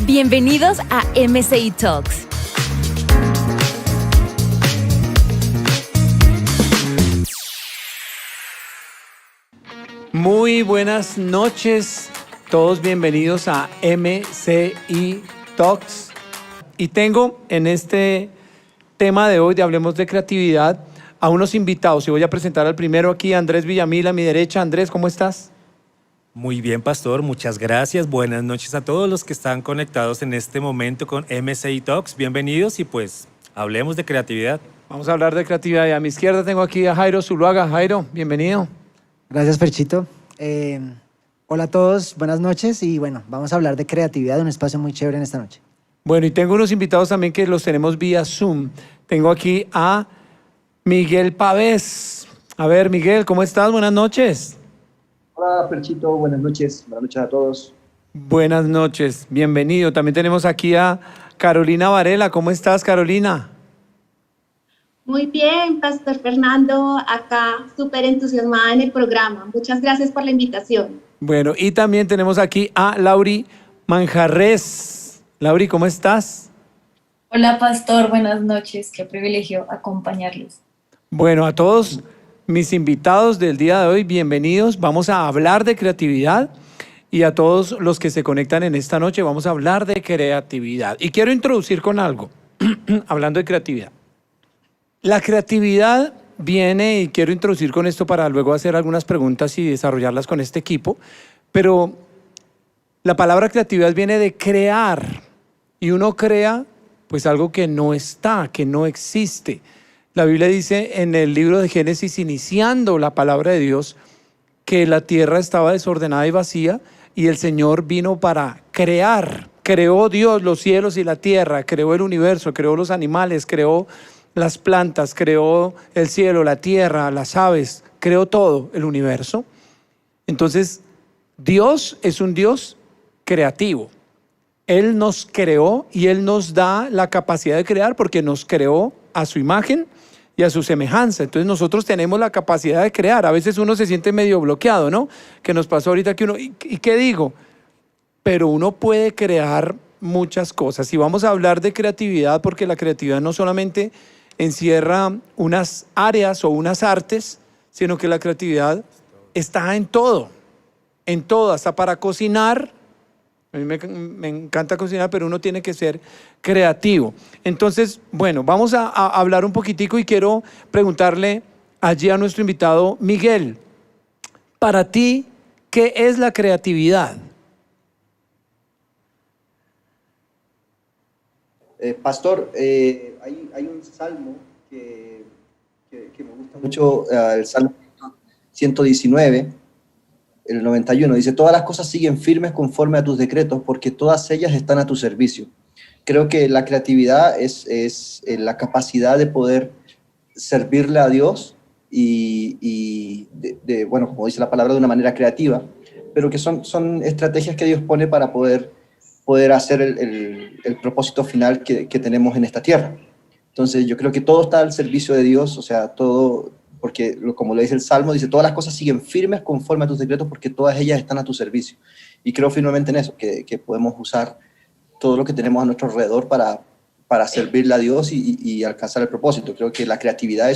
Bienvenidos a MCI Talks. Muy buenas noches, todos bienvenidos a MCI Talks. Y tengo en este tema de hoy de Hablemos de Creatividad a unos invitados y voy a presentar al primero aquí, Andrés Villamil, a mi derecha. Andrés, ¿cómo estás? Muy bien, pastor, muchas gracias. Buenas noches a todos los que están conectados en este momento con MCI Talks. Bienvenidos y pues hablemos de creatividad. Vamos a hablar de creatividad y a mi izquierda tengo aquí a Jairo Zuluaga. Jairo, bienvenido. Gracias, Ferchito. Hola a todos, buenas noches y bueno, vamos a hablar de creatividad, un espacio muy chévere en esta noche. Bueno, y tengo unos invitados también que los tenemos vía Zoom. Tengo aquí a Miguel Pavés. A ver, Miguel, ¿cómo estás? Buenas noches. Hola, Perchito, buenas noches a todos. Buenas noches, bienvenido. También tenemos aquí a Carolina Varela. ¿Cómo estás, Carolina? Muy bien, Pastor Fernando, acá súper entusiasmada en el programa. Muchas gracias por la invitación. Bueno, y también tenemos aquí a Lauri Manjarres. Lauri, ¿cómo estás? Hola, Pastor, buenas noches. Qué privilegio acompañarlos. Bueno, a todos mis invitados del día de hoy, bienvenidos. Vamos a hablar de creatividad y a todos los que se conectan en esta noche vamos a hablar de creatividad. Y quiero introducir con algo, hablando de creatividad. La creatividad viene, y quiero introducir con esto para luego hacer algunas preguntas y desarrollarlas con este equipo, pero la palabra creatividad viene de crear y uno crea pues algo que no está, que no existe. La Biblia dice en el libro de Génesis, iniciando la palabra de Dios, que la tierra estaba desordenada y vacía y el Señor vino para crear. Creó Dios los cielos y la tierra, creó el universo, creó los animales, creó las plantas, creó el cielo, la tierra, las aves, creó todo el universo. Entonces, Dios es un Dios creativo. Él nos creó y Él nos da la capacidad de crear porque nos creó a su imagen y a su semejanza. Entonces nosotros tenemos la capacidad de crear. A veces uno se siente medio bloqueado, ¿no? Que nos pasó ahorita que uno, ¿y qué digo? Pero uno puede crear muchas cosas. Y vamos a hablar de creatividad porque la creatividad no solamente encierra unas áreas o unas artes, sino que la creatividad está en todo, hasta para cocinar. A mí me encanta cocinar, pero uno tiene que ser creativo. Entonces, bueno, vamos a hablar un poquitico y quiero preguntarle allí a nuestro invitado, Miguel, para ti, ¿qué es la creatividad? Pastor, hay un salmo que me gusta mucho, el Salmo 119, el 91, dice: todas las cosas siguen firmes conforme a tus decretos, porque todas ellas están a tu servicio. Creo que la creatividad es la capacidad de poder servirle a Dios y bueno, como dice la palabra, de una manera creativa, pero que son estrategias que Dios pone para poder hacer el propósito final que tenemos en esta tierra. Entonces yo creo que todo está al servicio de Dios, o sea, todo, porque como lo dice el Salmo, dice: todas las cosas siguen firmes conforme a tus decretos, porque todas ellas están a tu servicio. Y creo firmemente en eso, que podemos usar todo lo que tenemos a nuestro alrededor para servirle a Dios y alcanzar el propósito. Creo que la creatividad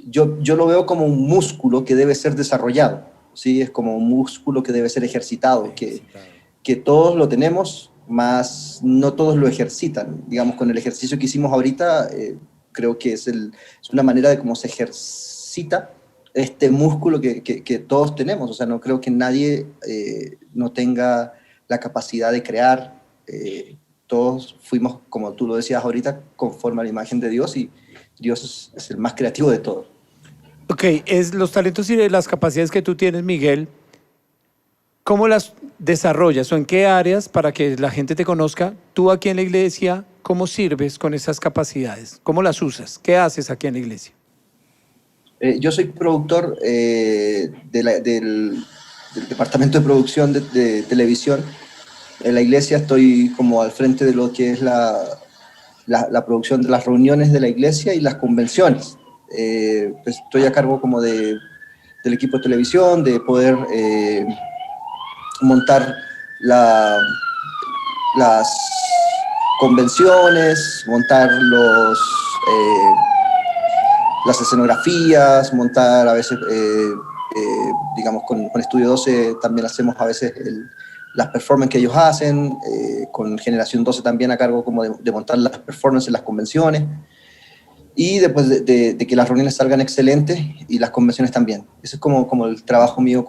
yo lo veo como un músculo que debe ser desarrollado, ¿sí? Es como un músculo que debe ser ejercitado, que todos lo tenemos, más no todos lo ejercitan. Digamos, con el ejercicio que hicimos ahorita, creo que es una manera de cómo se ejercita este músculo que todos tenemos. O sea, no creo que nadie no tenga la capacidad de crear. Todos fuimos, como tú lo decías ahorita, conforme a la imagen de Dios, y Dios es el más creativo de todos. Ok, los talentos y las capacidades que tú tienes, Miguel, ¿cómo las desarrollas o en qué áreas para que la gente te conozca? Tú aquí en la iglesia, ¿cómo sirves con esas capacidades? ¿Cómo las usas? ¿Qué haces aquí en la iglesia? Yo soy productor del departamento de producción de televisión. En la iglesia estoy como al frente de lo que es la producción de las reuniones de la iglesia y las convenciones. Pues estoy a cargo como del equipo de televisión, de poder montar las convenciones, montar las escenografías, montar a veces, digamos, con Estudio 12 también hacemos a veces las performances que ellos hacen, con Generación 12 también a cargo como de montar las performances en las convenciones, y después de que las reuniones salgan excelentes y las convenciones también. Eso es como el trabajo mío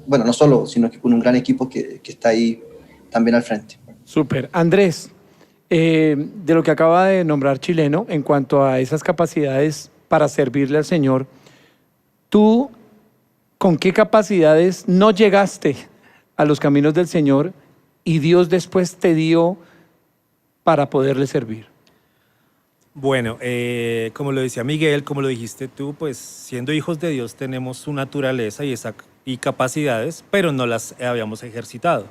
bueno, no solo, sino que con un gran equipo que está ahí también al frente. Súper. Andrés, de lo que acaba de nombrar Chileno, en cuanto a esas capacidades para servirle al Señor, ¿tú con qué capacidades no llegaste a los caminos del Señor y Dios después te dio para poderle servir? Bueno, como lo decía Miguel, como lo dijiste tú, pues siendo hijos de Dios tenemos su naturaleza y capacidades, pero no las habíamos ejercitado.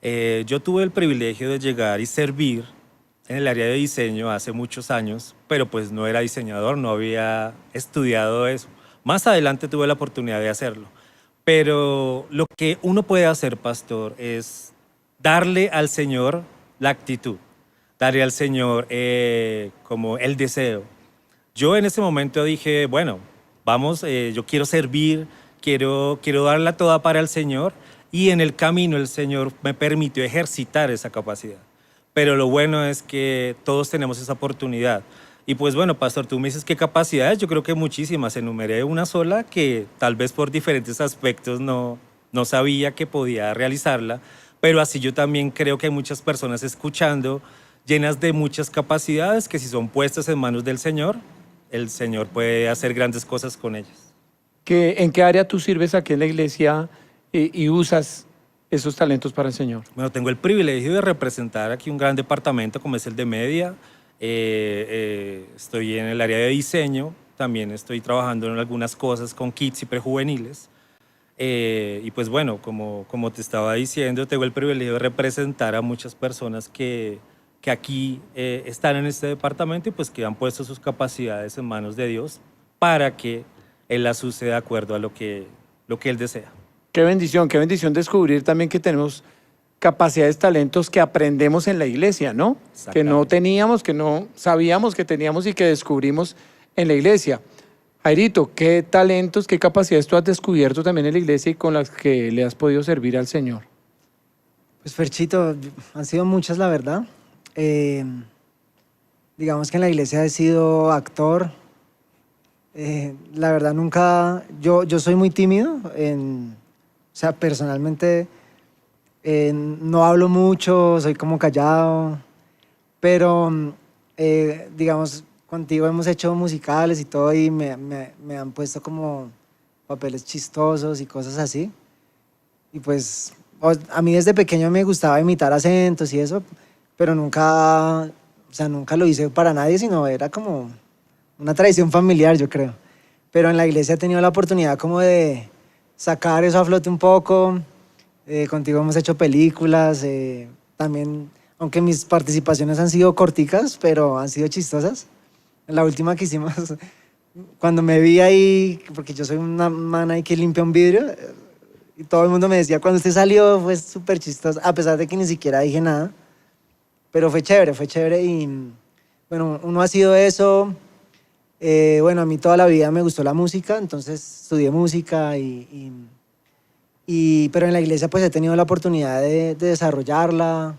Yo tuve el privilegio de llegar y servir en el área de diseño hace muchos años, pero pues no era diseñador, no había estudiado eso. Más adelante tuve la oportunidad de hacerlo. Pero lo que uno puede hacer, pastor, es darle al Señor la actitud, darle al Señor como el deseo. Yo en ese momento dije, bueno, vamos, yo quiero servir, quiero darla toda para el Señor, y en el camino el Señor me permitió ejercitar esa capacidad. Pero lo bueno es que todos tenemos esa oportunidad. Y pues bueno, pastor, tú me dices qué capacidades, yo creo que muchísimas, enumeré una sola que tal vez por diferentes aspectos no sabía que podía realizarla, pero así yo también creo que hay muchas personas escuchando llenas de muchas capacidades que si son puestas en manos del Señor, el Señor puede hacer grandes cosas con ellas. ¿En qué área tú sirves aquí en la iglesia y usas esos talentos para el Señor? Bueno, tengo el privilegio de representar aquí un gran departamento como es el de media. Estoy en el área de diseño, también estoy trabajando en algunas cosas con kids y prejuveniles. Y pues bueno, como te estaba diciendo, tengo el privilegio de representar a muchas personas que aquí están en este departamento y pues que han puesto sus capacidades en manos de Dios para que Él las use de acuerdo a lo que Él desea. Qué bendición descubrir también que tenemos capacidades, talentos que aprendemos en la iglesia, ¿no? Que no teníamos, que no sabíamos que teníamos y que descubrimos en la iglesia. Jairito, ¿qué talentos, qué capacidades tú has descubierto también en la iglesia y con las que le has podido servir al Señor? Pues Ferchito, han sido muchas, la verdad. Digamos que en la iglesia he sido actor. La verdad nunca, yo soy muy tímido, o sea, personalmente no hablo mucho, soy como callado, pero digamos, contigo hemos hecho musicales y todo y me han puesto como papeles chistosos y cosas así. Y pues a mí desde pequeño me gustaba imitar acentos y eso, pero nunca lo hice para nadie, sino era como una tradición familiar, yo creo. Pero en la iglesia he tenido la oportunidad como de sacar eso a flote un poco. Contigo hemos hecho películas, también, aunque mis participaciones han sido corticas, pero han sido chistosas. La última que hicimos, cuando me vi ahí, porque yo soy una man ahí que limpia un vidrio, y todo el mundo me decía, cuando usted salió fue súper chistoso, a pesar de que ni siquiera dije nada. Pero fue chévere y bueno, uno ha sido eso. Bueno, a mí toda la vida me gustó la música, entonces estudié música pero en la iglesia pues he tenido la oportunidad de desarrollarla,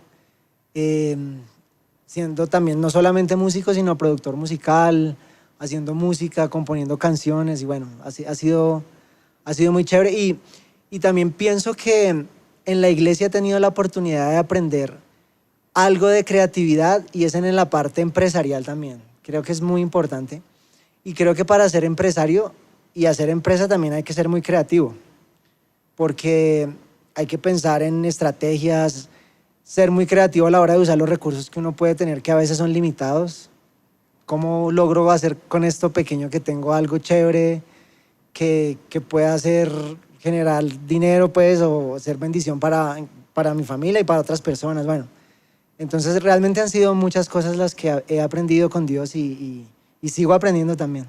siendo también no solamente músico, sino productor musical, haciendo música, componiendo canciones y bueno, ha sido muy chévere y también pienso que en la iglesia he tenido la oportunidad de aprender algo de creatividad y es en la parte empresarial también. Creo que es muy importante. Y creo que para ser empresario y hacer empresa también hay que ser muy creativo, porque hay que pensar en estrategias, ser muy creativo a la hora de usar los recursos que uno puede tener, que a veces son limitados. ¿Cómo logro hacer con esto pequeño que tengo algo chévere, que pueda generar dinero, pues, o ser bendición para mi familia y para otras personas? Bueno, entonces realmente han sido muchas cosas las que he aprendido con Dios y sigo aprendiendo también.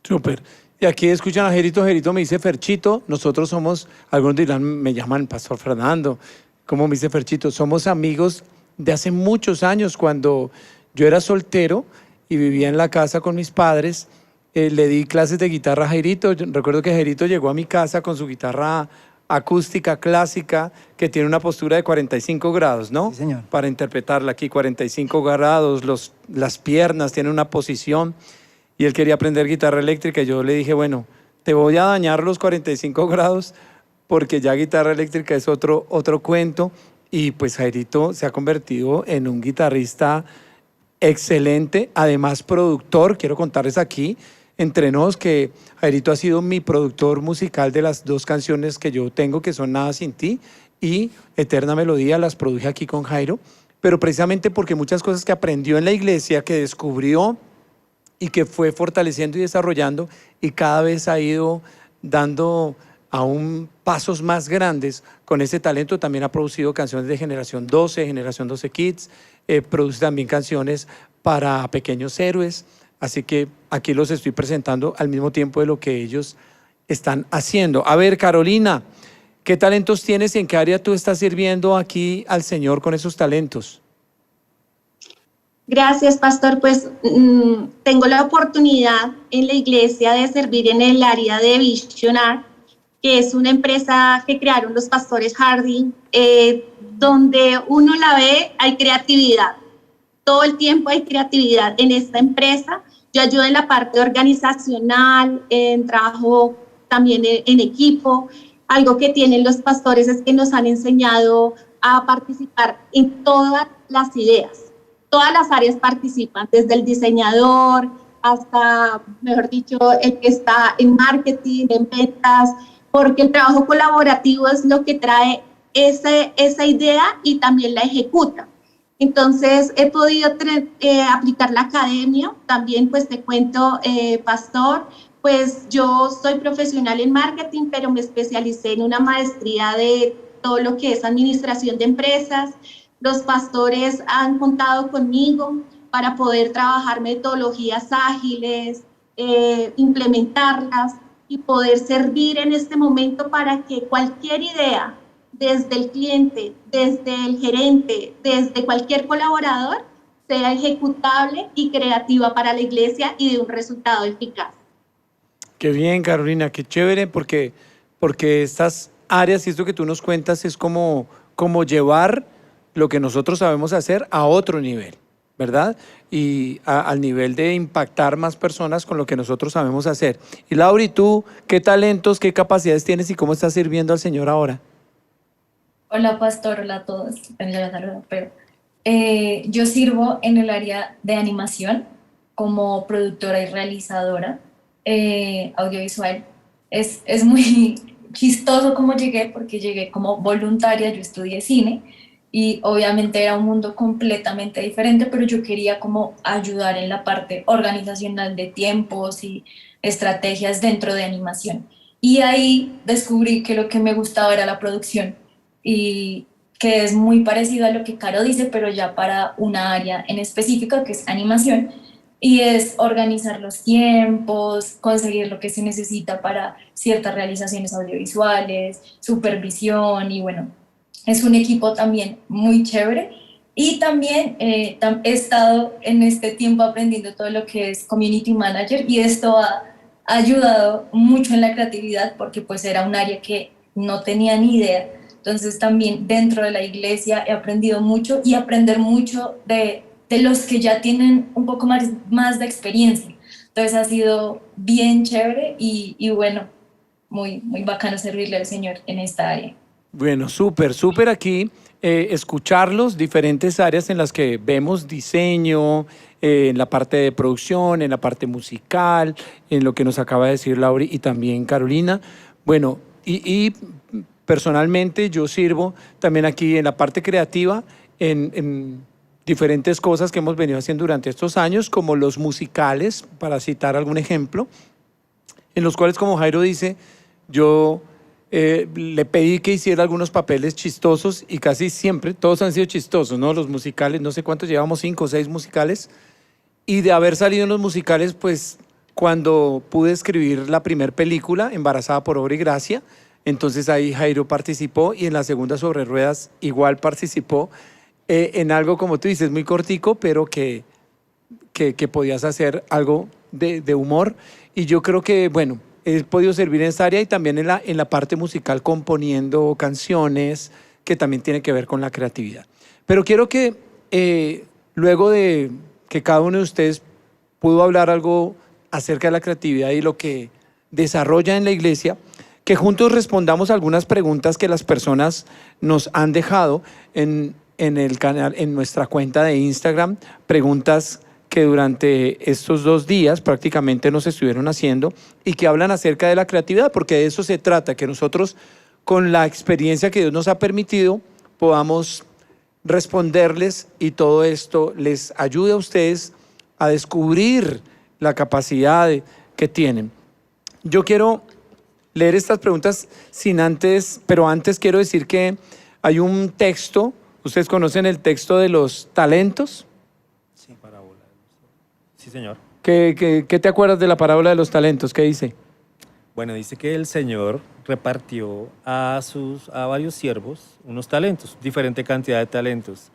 Súper. Y aquí escuchan a Jerito me dice Ferchito, nosotros somos, algunos dirán, me llaman Pastor Fernando, ¿cómo me dice Ferchito? Somos amigos de hace muchos años, cuando yo era soltero y vivía en la casa con mis padres. Le di clases de guitarra a Jairito. Yo recuerdo que Jairito llegó a mi casa con su guitarra acústica clásica, que tiene una postura de 45 grados, ¿no? Sí, señor. Para interpretarla aquí, 45 grados, las piernas, tiene una posición. Y él quería aprender guitarra eléctrica. Y yo le dije, bueno, te voy a dañar los 45 grados porque ya guitarra eléctrica es otro cuento. Y pues Jairito se ha convertido en un guitarrista excelente, además productor. Quiero contarles aquí, entre nos, que Jairito ha sido mi productor musical de las 2 canciones que yo tengo, que son Nada Sin Ti y Eterna Melodía. Las produje aquí con Jairo, pero precisamente porque muchas cosas que aprendió en la iglesia, que descubrió y que fue fortaleciendo y desarrollando, y cada vez ha ido dando aún pasos más grandes con ese talento. También ha producido canciones de Generación 12, Generación 12 Kids, produce también canciones para Pequeños Héroes. Así que aquí los estoy presentando al mismo tiempo de lo que ellos están haciendo. A ver, Carolina, ¿qué talentos tienes y en qué área tú estás sirviendo aquí al Señor con esos talentos? Gracias, pastor. Pues tengo la oportunidad en la iglesia de servir en el área de Visionar, que es una empresa que crearon los pastores Harding, donde uno la ve, hay creatividad. Todo el tiempo hay creatividad en esta empresa. Yo ayudo en la parte organizacional, en trabajo también en equipo. Algo que tienen los pastores es que nos han enseñado a participar en todas las ideas. Todas las áreas participan, desde el diseñador hasta, mejor dicho, el que está en marketing, en ventas, porque el trabajo colaborativo es lo que trae esa idea y también la ejecuta. Entonces, he podido aplicar la academia. También, pues, te cuento, pastor, pues yo soy profesional en marketing, pero me especialicé en una maestría de todo lo que es administración de empresas. Los pastores han contado conmigo para poder trabajar metodologías ágiles, implementarlas y poder servir en este momento para que cualquier idea, desde el cliente, desde el gerente, desde cualquier colaborador, sea ejecutable y creativa para la iglesia y de un resultado eficaz. Qué bien, Carolina, qué chévere, porque estas áreas y esto que tú nos cuentas es como llevar lo que nosotros sabemos hacer a otro nivel, ¿verdad? Y al nivel de impactar más personas con lo que nosotros sabemos hacer. Y Laura, ¿y tú qué talentos, qué capacidades tienes y cómo estás sirviendo al Señor ahora? Hola, pastor, hola a todos. Bueno, ya la saludo, pero yo sirvo en el área de animación como productora y realizadora audiovisual. Es muy chistoso cómo llegué, porque llegué como voluntaria. Yo estudié cine y obviamente era un mundo completamente diferente, pero yo quería como ayudar en la parte organizacional de tiempos y estrategias dentro de animación. Y ahí descubrí que lo que me gustaba era la producción, y que es muy parecido a lo que Caro dice, pero ya para una área en específico, que es animación, y es organizar los tiempos, conseguir lo que se necesita para ciertas realizaciones audiovisuales, supervisión, y bueno, es un equipo también muy chévere. Y también he estado en este tiempo aprendiendo todo lo que es community manager, y esto ha ayudado mucho en la creatividad, porque pues era un área que no tenía ni idea. Entonces también dentro de la iglesia he aprendido mucho, y aprender mucho de los que ya tienen un poco más de experiencia. Entonces ha sido bien chévere y bueno, muy bacano servirle al Señor en esta área. Bueno, súper aquí escucharlos, diferentes áreas en las que vemos diseño, en la parte de producción, en la parte musical, en lo que nos acaba de decir Laura y también Carolina. Bueno, y personalmente yo sirvo también aquí en la parte creativa, en diferentes cosas que hemos venido haciendo durante estos años, como los musicales, para citar algún ejemplo, en los cuales, como Jairo dice, yo le pedí que hiciera algunos papeles chistosos, y casi siempre todos han sido chistosos, ¿no? Los musicales, no sé cuántos, llevamos 5 o 6 musicales, y de haber salido en los musicales, pues cuando pude escribir la primera película, Embarazada por Obra y Gracia, entonces ahí Jairo participó, y en la segunda, Sobre Ruedas, igual participó. en algo, como tú dices, muy cortico, pero que podías hacer algo de humor. Y yo creo que, bueno, he podido servir en esa área y también en la parte musical, componiendo canciones, que también tiene que ver con la creatividad. Pero quiero que luego de que cada uno de ustedes pudo hablar algo acerca de la creatividad y lo que desarrolla en la iglesia, que juntos respondamos algunas preguntas que las personas nos han dejado en el canal, en nuestra cuenta de Instagram, preguntas que durante estos 2 días prácticamente nos estuvieron haciendo y que hablan acerca de la creatividad, porque de eso se trata, que nosotros con la experiencia que Dios nos ha permitido podamos responderles y todo esto les ayude a ustedes a descubrir la capacidad que tienen. Yo quiero leer estas preguntas pero antes quiero decir que hay un texto, ¿ustedes conocen el texto de los talentos? Sí, parábola. Sí, señor. ¿Qué te acuerdas de la parábola de los talentos? ¿Qué dice? Bueno, dice que el Señor repartió a varios siervos unos talentos, diferente cantidad de talentos.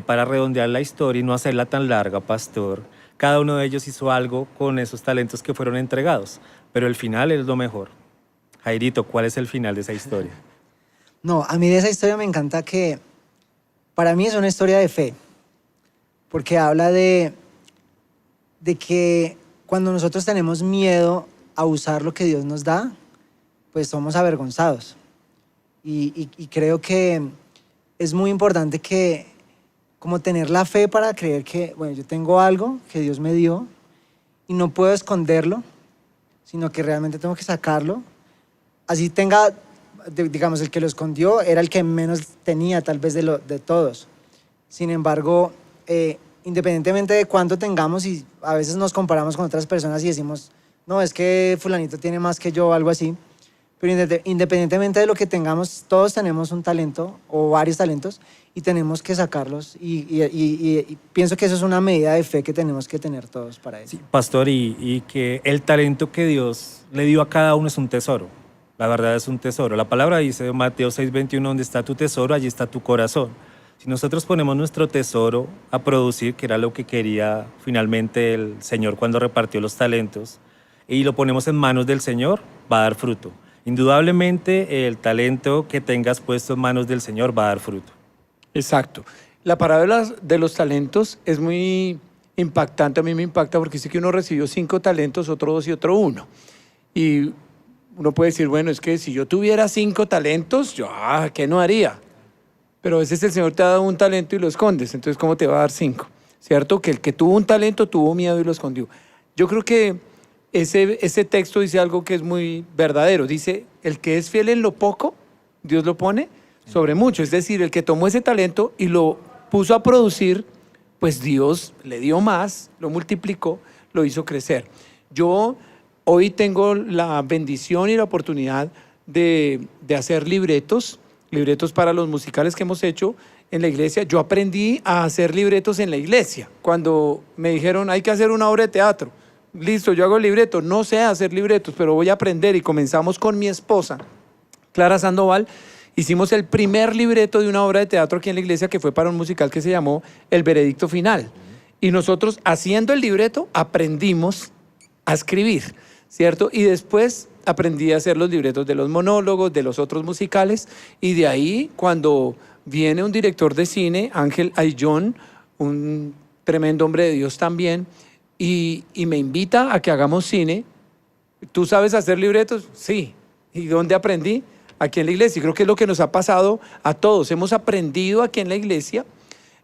Para redondear la historia y no hacerla tan larga, pastor, cada uno de ellos hizo algo con esos talentos que fueron entregados, pero el final es lo mejor. Jairito, ¿cuál es el final de esa historia? No, a mí de esa historia me encanta que para mí es una historia de fe, porque habla de que cuando nosotros tenemos miedo a usar lo que Dios nos da, pues somos avergonzados. Y creo que es muy importante que como tener la fe para creer que, bueno, yo tengo algo que Dios me dio y no puedo esconderlo, sino que realmente tengo que sacarlo. Así tenga, digamos, el que lo escondió era el que menos tenía tal vez de todos. Sin embargo, independientemente de cuánto tengamos, y a veces nos comparamos con otras personas y decimos, no, es que fulanito tiene más que yo, algo así. Pero independientemente de lo que tengamos, todos tenemos un talento o varios talentos y tenemos que sacarlos. Y pienso que eso es una medida de fe que tenemos que tener todos para eso. Sí, pastor, y que el talento que Dios le dio a cada uno es un tesoro. La verdad es un tesoro. La palabra dice en Mateo 6:21, donde está tu tesoro, allí está tu corazón. Si nosotros ponemos nuestro tesoro a producir, que era lo que quería finalmente el Señor cuando repartió los talentos, y lo ponemos en manos del Señor, va a dar fruto. Indudablemente el talento que tengas puesto en manos del Señor va a dar fruto. Exacto. La parábola de los talentos es muy impactante, a mí me impacta porque dice que uno recibió 5 talentos, otro 2 y otro 1. Y uno puede decir, bueno, es que si yo tuviera 5 talentos, yo, ¿qué no haría? Pero a veces el Señor te ha dado un talento y lo escondes, entonces ¿cómo te va a dar 5? ¿Cierto? Que el que tuvo un talento tuvo miedo y lo escondió. Yo creo que ese texto dice algo que es muy verdadero. Dice, el que es fiel en lo poco, Dios lo pone sobre mucho. Es decir, el que tomó ese talento y lo puso a producir, pues Dios le dio más, lo multiplicó, lo hizo crecer. Yo hoy tengo la bendición y la oportunidad de hacer libretos para los musicales que hemos hecho en la iglesia. Yo aprendí a hacer libretos en la iglesia. Cuando me dijeron, hay que hacer una obra de teatro. Listo, yo hago libretos, no sé hacer libretos, pero voy a aprender. Y comenzamos con mi esposa, Clara Sandoval. Hicimos el primer libreto de una obra de teatro aquí en la iglesia que fue para un musical que se llamó El Veredicto Final. Y nosotros, haciendo el libreto, aprendimos a escribir, ¿cierto? Y después aprendí a hacer los libretos de los monólogos, de los otros musicales. Y de ahí, cuando viene un director de cine, Ángel Ayllón, un tremendo hombre de Dios también, y me invita a que hagamos cine. ¿Tú sabes hacer libretos? Sí. ¿Y dónde aprendí? Aquí en la iglesia. Y creo que es lo que nos ha pasado a todos. Hemos aprendido aquí en la iglesia.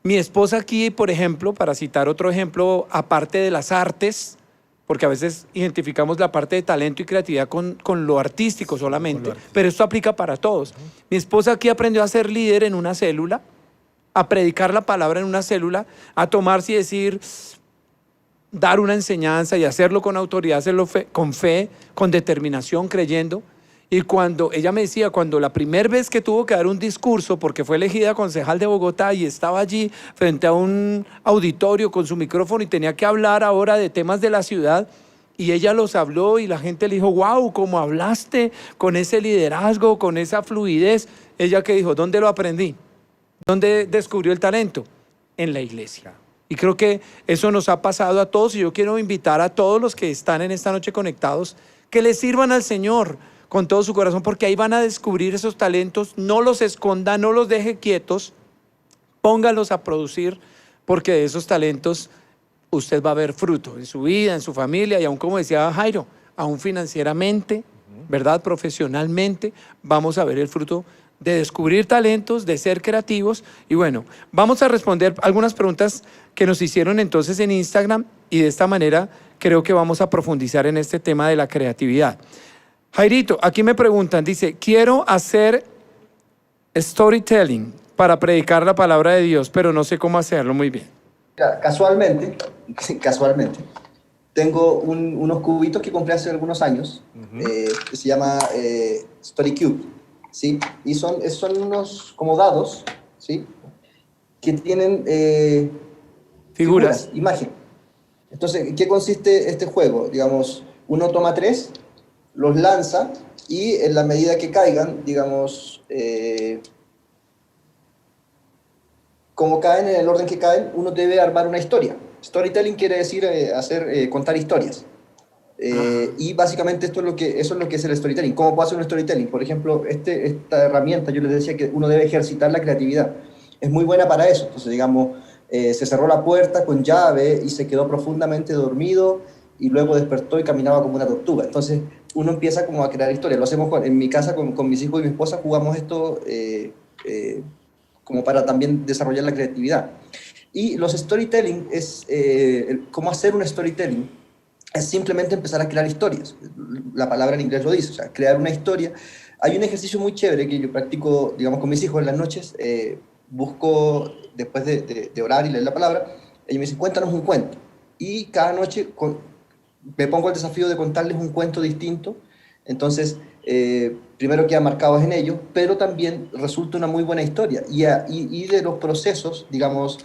Mi esposa aquí, por ejemplo, para citar otro ejemplo, aparte de las artes, porque a veces identificamos la parte de talento y creatividad con lo artístico solamente, pero esto aplica para todos. Mi esposa aquí aprendió a ser líder en una célula, a predicar la palabra en una célula, a tomarse y decir, dar una enseñanza y hacerlo con autoridad, hacerlo con fe, con determinación, creyendo. Y cuando ella me decía, cuando la primera vez que tuvo que dar un discurso, porque fue elegida concejal de Bogotá y estaba allí frente a un auditorio con su micrófono y tenía que hablar ahora de temas de la ciudad, y ella los habló y la gente le dijo, wow, ¿cómo hablaste? Con ese liderazgo, con esa fluidez. Ella que dijo, ¿dónde lo aprendí? ¿Dónde descubrió el talento? En la iglesia. Y creo que eso nos ha pasado a todos y yo quiero invitar a todos los que están en esta noche conectados que le sirvan al Señor con todo su corazón, porque ahí van a descubrir esos talentos. No los esconda, no los deje quietos, póngalos a producir, porque de esos talentos usted va a ver fruto en su vida, en su familia y aún, como decía Jairo, aún financieramente, ¿verdad? Profesionalmente, vamos a ver el fruto de descubrir talentos, de ser creativos. Y bueno, vamos a responder algunas preguntas que nos hicieron entonces en Instagram y de esta manera creo que vamos a profundizar en este tema de la creatividad. Jairito, aquí me preguntan, dice, quiero hacer storytelling para predicar la palabra de Dios, pero no sé cómo hacerlo muy bien. Casualmente, tengo unos cubitos que compré hace algunos años, que se llama StoryCube, ¿sí? Y son unos como dados, ¿sí? Que tienen figuras, imagen. Entonces, ¿en qué consiste este juego? Digamos, uno toma 3, los lanza y en la medida que caigan, digamos, como caen en el orden que caen, uno debe armar una historia. Storytelling quiere decir contar historias. Y básicamente eso es lo que es el storytelling. ¿Cómo puedo hacer un storytelling? Por ejemplo, esta herramienta, yo les decía que uno debe ejercitar la creatividad. Es muy buena para eso. Entonces, digamos, se cerró la puerta con llave y se quedó profundamente dormido y luego despertó y caminaba como una tortuga. Entonces, uno empieza como a crear historias. Lo hacemos en mi casa con mis hijos y mi esposa, jugamos esto como para también desarrollar la creatividad. Y los storytelling cómo hacer un storytelling es simplemente empezar a crear historias. La palabra en inglés lo dice, o sea, crear una historia. Hay un ejercicio muy chévere que yo practico, digamos, con mis hijos en las noches. Busco, después de orar y leer la palabra, ellos me dicen, cuéntanos un cuento. Y cada noche me pongo el desafío de contarles un cuento distinto. Entonces, primero queda marcados en ellos, pero también resulta una muy buena historia. Y de los procesos, digamos,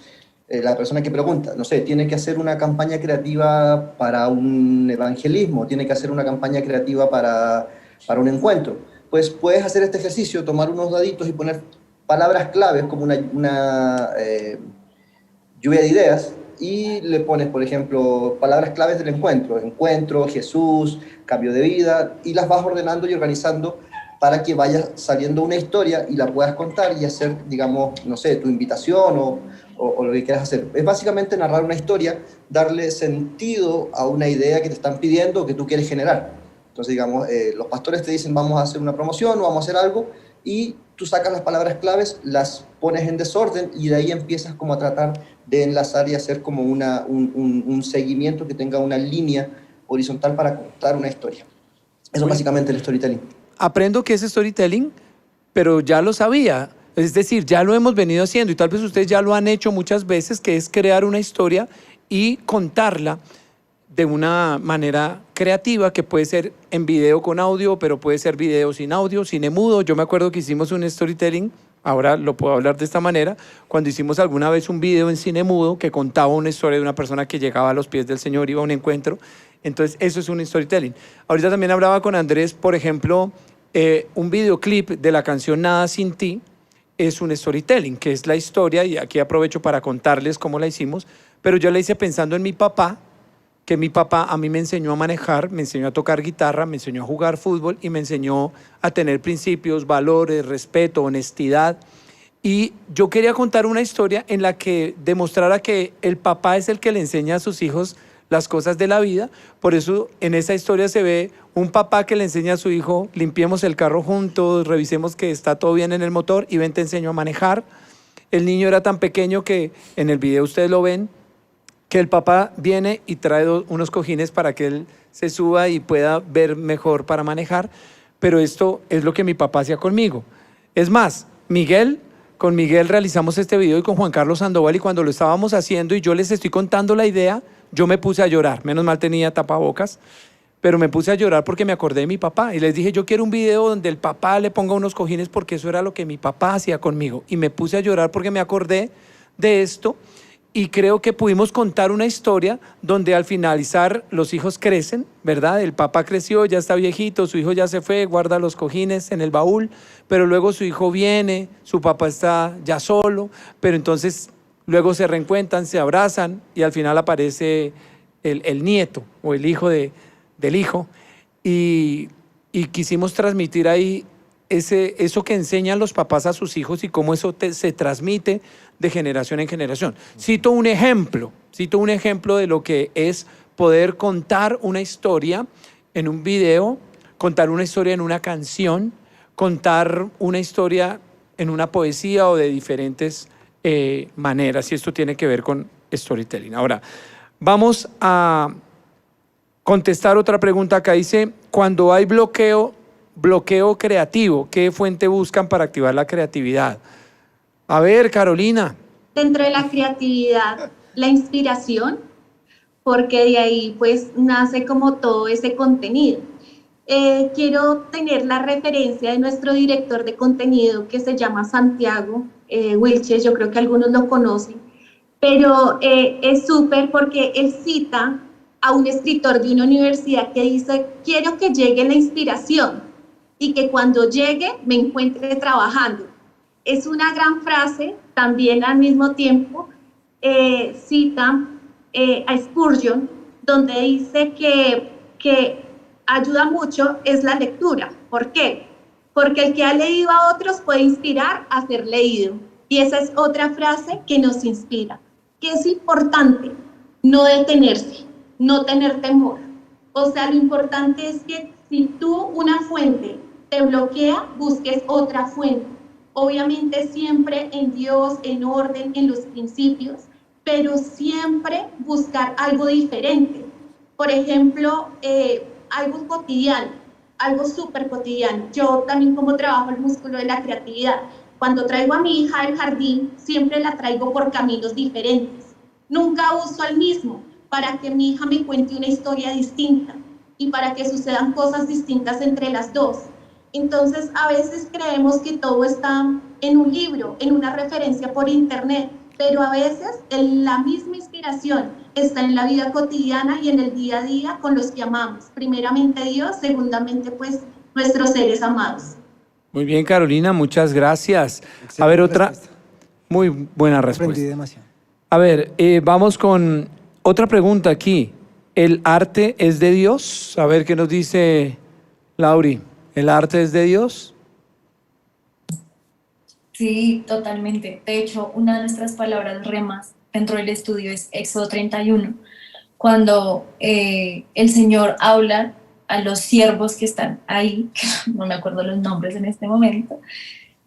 la persona que pregunta, no sé, tiene que hacer una campaña creativa para un evangelismo, tiene que hacer una campaña creativa para un encuentro. Pues puedes hacer este ejercicio, tomar unos daditos y poner palabras claves como una lluvia de ideas, y le pones, por ejemplo, palabras claves del encuentro, Jesús, cambio de vida, y las vas ordenando y organizando para que vaya saliendo una historia y la puedas contar y hacer, digamos, no sé, tu invitación o lo que quieras hacer. Es básicamente narrar una historia, darle sentido a una idea que te están pidiendo o que tú quieres generar. Entonces, digamos, los pastores te dicen, vamos a hacer una promoción o vamos a hacer algo, y tú sacas las palabras claves, las pones en desorden y de ahí empiezas como a tratar de enlazar y hacer como un seguimiento que tenga una línea horizontal para contar una historia. Eso es básicamente el storytelling. Aprendo que es storytelling, pero ya lo sabía. Es decir, ya lo hemos venido haciendo y tal vez ustedes ya lo han hecho muchas veces, que es crear una historia y contarla de una manera creativa, que puede ser en video con audio, pero puede ser video sin audio, cine mudo. Yo me acuerdo que hicimos un storytelling, ahora lo puedo hablar de esta manera, cuando hicimos alguna vez un video en cine mudo que contaba una historia de una persona que llegaba a los pies del Señor, iba a un encuentro. Entonces, eso es un storytelling. Ahorita también hablaba con Andrés, por ejemplo, un videoclip de la canción Nada Sin Ti es un storytelling, que es la historia, y aquí aprovecho para contarles cómo la hicimos, pero yo la hice pensando en mi papá, que mi papá a mí me enseñó a manejar, me enseñó a tocar guitarra, me enseñó a jugar fútbol y me enseñó a tener principios, valores, respeto, honestidad. Y yo quería contar una historia en la que demostrara que el papá es el que le enseña a sus hijos las cosas de la vida. Por eso en esa historia se ve un papá que le enseña a su hijo, limpiemos el carro juntos, revisemos que está todo bien en el motor y ven, te enseño a manejar. El niño era tan pequeño que en el video ustedes lo ven, que el papá viene y trae unos cojines para que él se suba y pueda ver mejor para manejar. Pero esto es lo que mi papá hacía conmigo. Es más, con Miguel realizamos este video y con Juan Carlos Sandoval, y cuando lo estábamos haciendo y yo les estoy contando la idea, yo me puse a llorar. Menos mal tenía tapabocas, pero me puse a llorar porque me acordé de mi papá y les dije, yo quiero un video donde el papá le ponga unos cojines porque eso era lo que mi papá hacía conmigo. Y me puse a llorar porque me acordé de esto. y creo que pudimos contar una historia donde al finalizar los hijos crecen, ¿verdad? El papá creció, ya está viejito, su hijo ya se fue, guarda los cojines en el baúl, pero luego su hijo viene, su papá está ya solo, pero entonces luego se reencuentran, se abrazan y al final aparece el nieto o el hijo del hijo y quisimos transmitir ahí eso que enseñan los papás a sus hijos y cómo eso se transmite de generación en generación. Cito un ejemplo de lo que es poder contar una historia en un video, contar una historia en una canción, contar una historia en una poesía o de diferentes maneras, y esto tiene que ver con storytelling. Ahora, vamos a contestar otra pregunta acá. Dice, cuando hay bloqueo creativo, ¿qué fuente buscan para activar la creatividad? A ver, Carolina. Dentro de la creatividad, la inspiración, porque de ahí pues nace como todo ese contenido. Quiero tener la referencia de nuestro director de contenido que se llama Santiago Wilches, yo creo que algunos lo conocen, pero es súper porque él cita a un escritor de una universidad que dice, quiero que llegue la inspiración y que cuando llegue me encuentre trabajando. Es una gran frase, también al mismo tiempo cita a Spurgeon, donde dice que ayuda mucho es la lectura. ¿Por qué? Porque el que ha leído a otros puede inspirar a ser leído. Y esa es otra frase que nos inspira, que es importante no detenerse, no tener temor. O sea, lo importante es que si tú una fuente te bloquea, busques otra fuente. Obviamente siempre en Dios, en orden, en los principios, pero siempre buscar algo diferente. Por ejemplo, algo cotidiano, algo súper cotidiano. Yo también como trabajo el músculo de la creatividad. Cuando traigo a mi hija al jardín, siempre la traigo por caminos diferentes. Nunca uso el mismo para que mi hija me cuente una historia distinta y para que sucedan cosas distintas entre las dos. Entonces, a veces creemos que todo está en un libro, en una referencia por internet, pero a veces la misma inspiración está en la vida cotidiana y en el día a día con los que amamos. Primeramente Dios, segundamente pues nuestros seres amados. Muy bien, Carolina, muchas gracias. Excelente A ver, otra respuesta. muy buena Aprendí respuesta. demasiado. A ver, vamos con otra pregunta aquí. ¿El arte es de Dios? A ver qué nos dice Lauri. ¿El arte es de Dios? Sí, totalmente. De hecho, una de nuestras palabras remas dentro del estudio es Éxodo 31, cuando el Señor habla a los siervos que están ahí, no me acuerdo los nombres en este momento,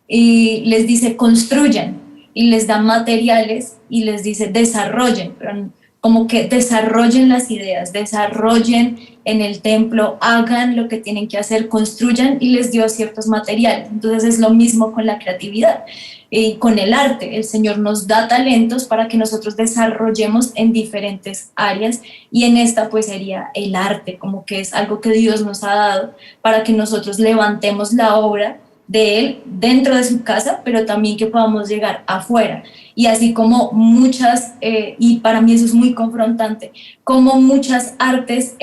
y les dice construyan, y les da materiales y les dice desarrollen, pero como que desarrollen las ideas, desarrollen en el templo, hagan lo que tienen que hacer, construyan, y les dio ciertos materiales. Entonces es lo mismo con la creatividad y con el arte. El Señor nos da talentos para que nosotros desarrollemos en diferentes áreas, y en esta pues sería el arte, como que es algo que Dios nos ha dado para que nosotros levantemos la obra de Él dentro de su casa, pero también que podamos llegar afuera. Y así como muchas, y para mí eso es muy confrontante, como muchas artes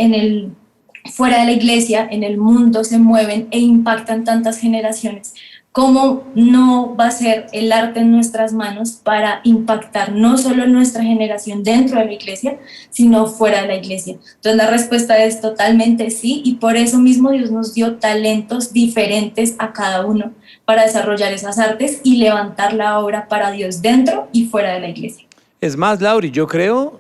fuera de la iglesia, en el mundo, se mueven e impactan tantas generaciones. ¿Cómo no va a ser el arte en nuestras manos para impactar no solo en nuestra generación dentro de la iglesia, sino fuera de la iglesia? Entonces la respuesta es totalmente sí, y por eso mismo Dios nos dio talentos diferentes a cada uno para desarrollar esas artes y levantar la obra para Dios dentro y fuera de la iglesia. Es más, Lauri, yo creo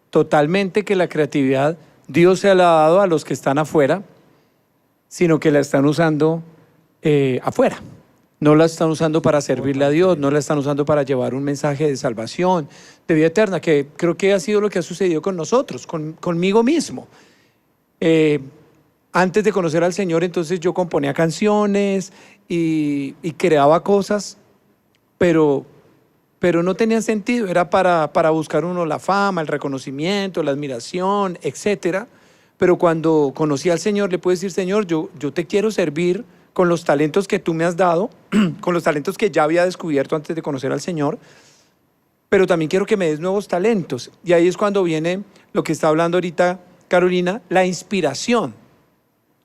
totalmente que la creatividad Dios se la ha dado a los que están afuera, sino que la están usando afuera. No la están usando para servirle a Dios, no la están usando para llevar un mensaje de salvación, de vida eterna, que creo que ha sido lo que ha sucedido con nosotros, conmigo mismo. Antes de conocer al Señor, entonces yo componía canciones y creaba cosas, pero no tenía sentido, era para buscar uno la fama, el reconocimiento, la admiración, etcétera. Pero cuando conocí al Señor, le puedo decir, Señor, yo te quiero servir con los talentos que tú me has dado, con los talentos que ya había descubierto antes de conocer al Señor, pero también quiero que me des nuevos talentos. Y ahí es cuando viene lo que está hablando ahorita Carolina, la inspiración.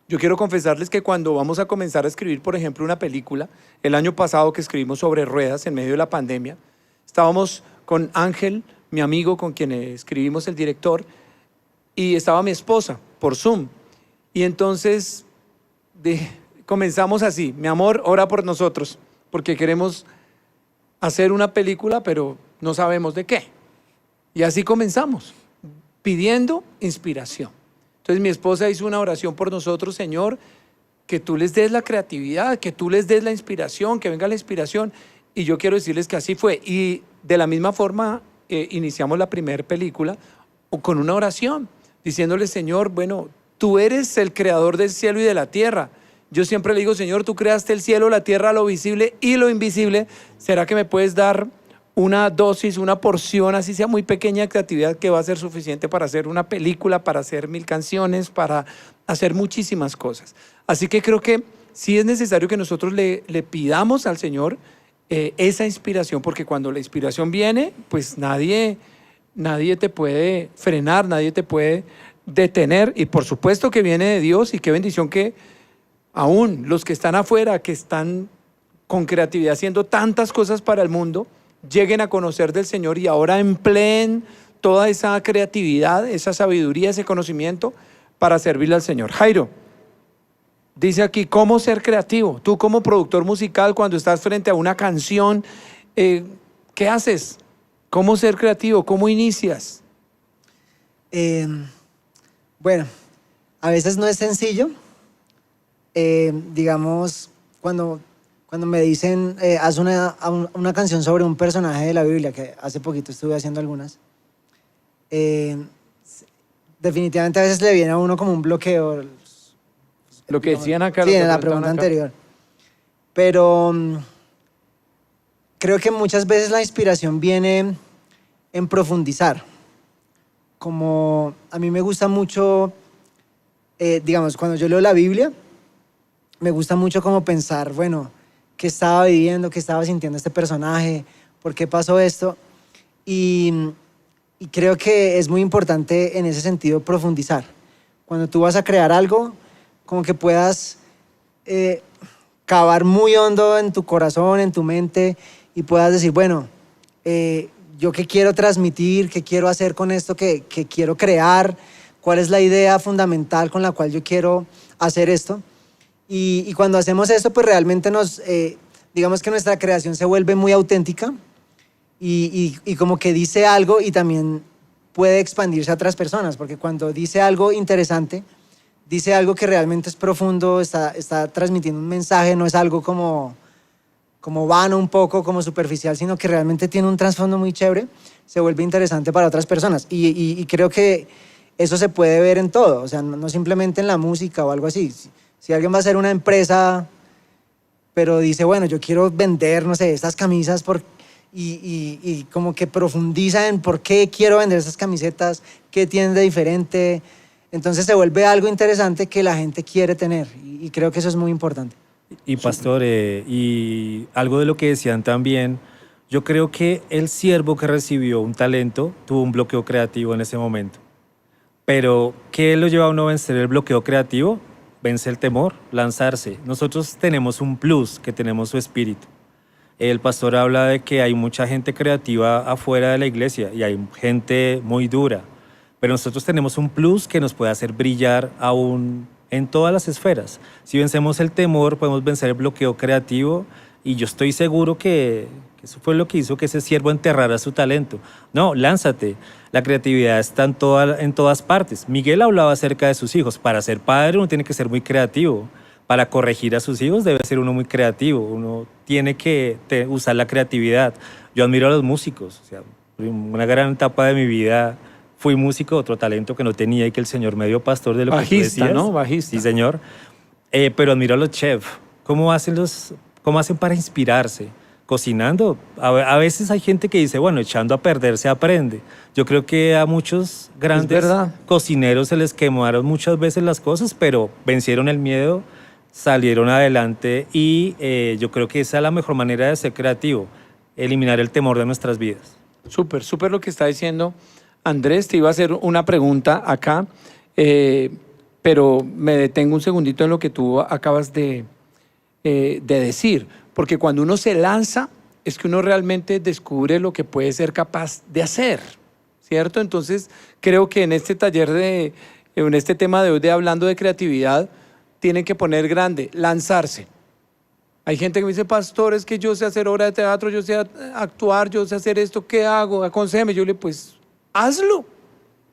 Yo quiero confesarles que cuando vamos a comenzar a escribir, por ejemplo, una película, el año pasado que escribimos sobre ruedas en medio de la pandemia, estábamos con Ángel, mi amigo con quien escribimos el director, y estaba mi esposa por Zoom. Y entonces comenzamos así: mi amor, ora por nosotros, porque queremos hacer una película, pero no sabemos de qué. Y así comenzamos, pidiendo inspiración. Entonces mi esposa hizo una oración por nosotros: Señor, que tú les des la creatividad, que tú les des la inspiración, que venga la inspiración. Y yo quiero decirles que así fue. Y de la misma forma iniciamos la primera película con una oración, diciéndole: Señor, bueno, tú eres el creador del cielo y de la tierra. Yo siempre le digo: Señor, tú creaste el cielo, la tierra, lo visible y lo invisible. ¿Será que me puedes dar una dosis, una porción, así sea muy pequeña, de creatividad que va a ser suficiente para hacer una película, para hacer 1000 canciones, para hacer muchísimas cosas? Así que creo que sí es necesario que nosotros le pidamos al Señor esa inspiración, porque cuando la inspiración viene, pues nadie te puede frenar, nadie te puede detener. Y por supuesto que viene de Dios, y qué bendición que aún los que están afuera, que están con creatividad haciendo tantas cosas para el mundo, lleguen a conocer del Señor y ahora empleen toda esa creatividad, esa sabiduría, ese conocimiento para servirle al Señor. Jairo, dice aquí: ¿cómo ser creativo? Tú como productor musical, cuando estás frente a una canción, ¿qué haces? ¿Cómo ser creativo? ¿Cómo inicias? Bueno, a veces no es sencillo. Digamos, cuando me dicen, haz una canción sobre un personaje de la Biblia, que hace poquito estuve haciendo algunas, definitivamente a veces le viene a uno como un bloqueo. Lo que decían acá. Sí, en la pregunta anterior. Pero creo que muchas veces la inspiración viene en profundizar. Como a mí me gusta mucho, digamos, cuando yo leo la Biblia, me gusta mucho como pensar, bueno, ¿qué estaba viviendo? ¿Qué estaba sintiendo este personaje? ¿Por qué pasó esto? Y creo que es muy importante en ese sentido profundizar. Cuando tú vas a crear algo, como que puedas cavar muy hondo en tu corazón, en tu mente, y puedas decir, bueno, yo qué quiero transmitir, qué quiero hacer con esto que quiero crear, cuál es la idea fundamental con la cual yo quiero hacer esto. Y cuando hacemos esto, pues realmente digamos que nuestra creación se vuelve muy auténtica y como que dice algo y también puede expandirse a otras personas, porque cuando dice algo interesante, dice algo que realmente es profundo, está transmitiendo un mensaje, no es algo como vano un poco, como superficial, sino que realmente tiene un trasfondo muy chévere, se vuelve interesante para otras personas. Y creo que eso se puede ver en todo, o sea, no simplemente en la música o algo así. Si alguien va a hacer una empresa, pero dice, bueno, yo quiero vender, no sé, estas camisas y como que profundiza en por qué quiero vender esas camisetas, qué tienen de diferente, entonces se vuelve algo interesante que la gente quiere tener y creo que eso es muy importante. Y pastor, y algo de lo que decían también, yo creo que el siervo que recibió un talento tuvo un bloqueo creativo en ese momento. Pero, ¿qué lo lleva a uno a vencer el bloqueo creativo? Vence el temor, lanzarse. Nosotros tenemos un plus, que tenemos su espíritu. El pastor habla de que hay mucha gente creativa afuera de la iglesia y hay gente muy dura. Pero nosotros tenemos un plus que nos puede hacer brillar aún en todas las esferas. Si vencemos el temor, podemos vencer el bloqueo creativo y yo estoy seguro que eso fue lo que hizo que ese siervo enterrara su talento. No, lánzate. La creatividad está en todas partes. Miguel hablaba acerca de sus hijos. Para ser padre uno tiene que ser muy creativo. Para corregir a sus hijos debe ser uno muy creativo. Uno tiene que usar la creatividad. Yo admiro a los músicos. O sea, una gran etapa de mi vida fui músico, otro talento que no tenía y que el Señor me dio, pastor, de lo que tú decías. Bajista, ¿no? Bajista. Sí, señor. Pero admiro a los chefs. ¿Cómo hacen para inspirarse? Cocinando. A veces hay gente que dice, bueno, echando a perder se aprende. Yo creo que a muchos grandes cocineros se les quemaron muchas veces las cosas, pero vencieron el miedo, salieron adelante y yo creo que esa es la mejor manera de ser creativo, eliminar el temor de nuestras vidas. Súper, súper lo que está diciendo Andrés. Te iba a hacer una pregunta acá, pero me detengo un segundito en lo que tú acabas de decir, porque cuando uno se lanza es que uno realmente descubre lo que puede ser capaz de hacer, ¿cierto? Entonces creo que en este taller en este tema de hoy de hablando de creatividad, tienen que poner grande, lanzarse. Hay gente que me dice, pastor, es que yo sé hacer obra de teatro, yo sé actuar, yo sé hacer esto, ¿qué hago? Aconséjeme. Yo le pues, hazlo.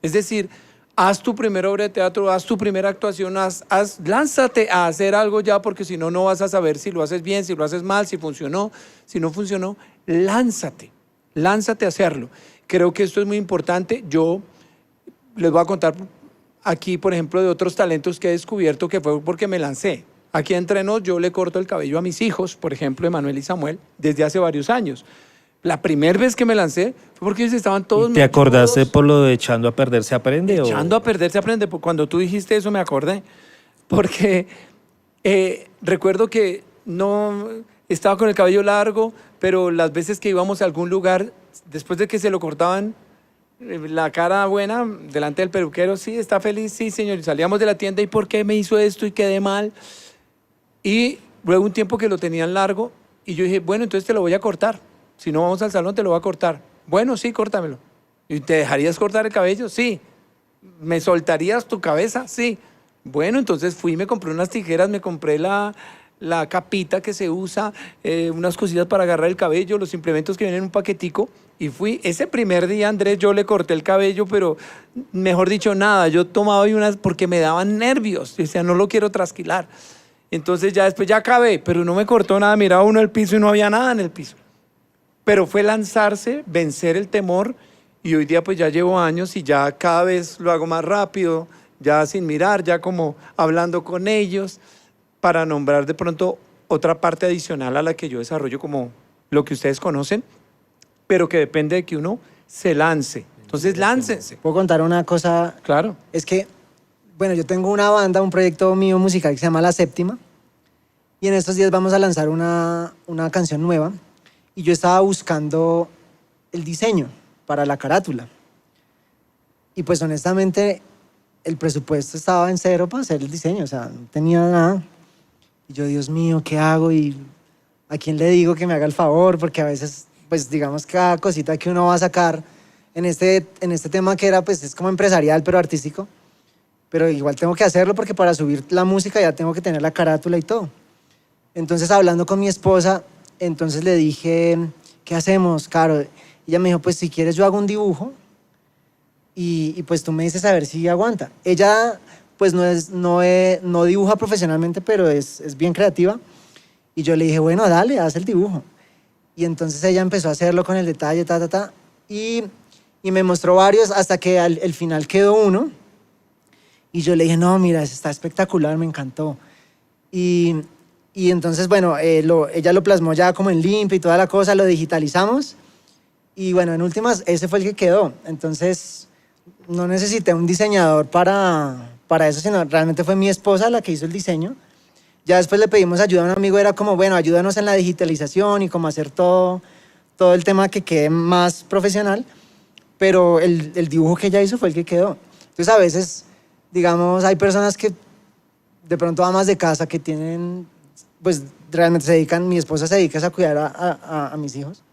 Es decir, haz tu primera obra de teatro, haz tu primera actuación, lánzate a hacer algo ya, porque si no, no vas a saber si lo haces bien, si lo haces mal, si funcionó, si no funcionó. Lánzate a hacerlo. Creo que esto es muy importante. Yo les voy a contar aquí, por ejemplo, de otros talentos que he descubierto que fue porque me lancé. Aquí entre nos, yo le corto el cabello a mis hijos, por ejemplo, Emanuel y Samuel, desde hace varios años. La primera vez que me lancé fue porque ellos estaban todos... ¿Te acordaste por lo de echando a perder se aprende? Echando a perder se aprende. Cuando tú dijiste eso me acordé, porque recuerdo que no estaba con el cabello largo, pero las veces que íbamos a algún lugar, después de que se lo cortaban, la cara buena delante del peluquero, sí, está feliz, sí, señor. Y salíamos de la tienda, ¿y por qué me hizo esto y quedé mal? Y luego un tiempo que lo tenían largo, y yo dije, bueno, entonces te lo voy a cortar. Si no vamos al salón, te lo voy a cortar. Bueno, sí, córtamelo. ¿Y te dejarías cortar el cabello? Sí. ¿Me soltarías tu cabeza? Sí. Bueno, entonces fui y me compré unas tijeras, me compré la capita que se usa, unas cositas para agarrar el cabello, los implementos que vienen en un paquetico, y fui. Ese primer día, Andrés, yo le corté el cabello, pero mejor dicho, nada. Yo tomaba ahí unas porque me daban nervios. Yo decía, no lo quiero trasquilar. Entonces ya después ya acabé, pero no me cortó nada. Miraba uno el piso y no había nada en el piso. Pero fue lanzarse, vencer el temor, y hoy día pues ya llevo años y ya cada vez lo hago más rápido, ya sin mirar, ya como hablando con ellos, para nombrar de pronto otra parte adicional a la que yo desarrollo como lo que ustedes conocen, pero que depende de que uno se lance. Entonces láncense. ¿Puedo contar una cosa? Claro. Es que, bueno, yo tengo una banda, un proyecto mío musical que se llama La Séptima, y en estos días vamos a lanzar una canción nueva, y yo estaba buscando el diseño para la carátula. Y pues honestamente el presupuesto estaba en cero para hacer el diseño, o sea, no tenía nada. Y yo, Dios mío, ¿qué hago? ¿Y a quién le digo que me haga el favor? Porque a veces, pues digamos, cada cosita que uno va a sacar en este tema que era, pues es como empresarial, pero artístico. Pero igual tengo que hacerlo porque para subir la música ya tengo que tener la carátula y todo. Entonces, hablando con mi esposa, entonces le dije, ¿qué hacemos, Caro? Y ella me dijo, pues si quieres yo hago un dibujo y pues tú me dices a ver si aguanta. Ella pues no dibuja profesionalmente, pero es bien creativa. Y yo le dije, bueno, dale, haz el dibujo. Y entonces ella empezó a hacerlo con el detalle, y me mostró varios hasta que al final quedó uno. Y yo le dije, no, mira, ese está espectacular, me encantó. Y entonces, bueno, ella lo plasmó ya como en limpio y toda la cosa, lo digitalizamos. Y bueno, en últimas, ese fue el que quedó. Entonces, no necesité un diseñador para eso, sino realmente fue mi esposa la que hizo el diseño. Ya después le pedimos ayuda a un amigo, era como, bueno, ayúdanos en la digitalización y cómo hacer todo el tema que quede más profesional. Pero el dibujo que ella hizo fue el que quedó. Entonces, a veces, digamos, hay personas que de pronto amas de casa que tienen... pues realmente se dedican, mi esposa se dedica a cuidar a mis hijos.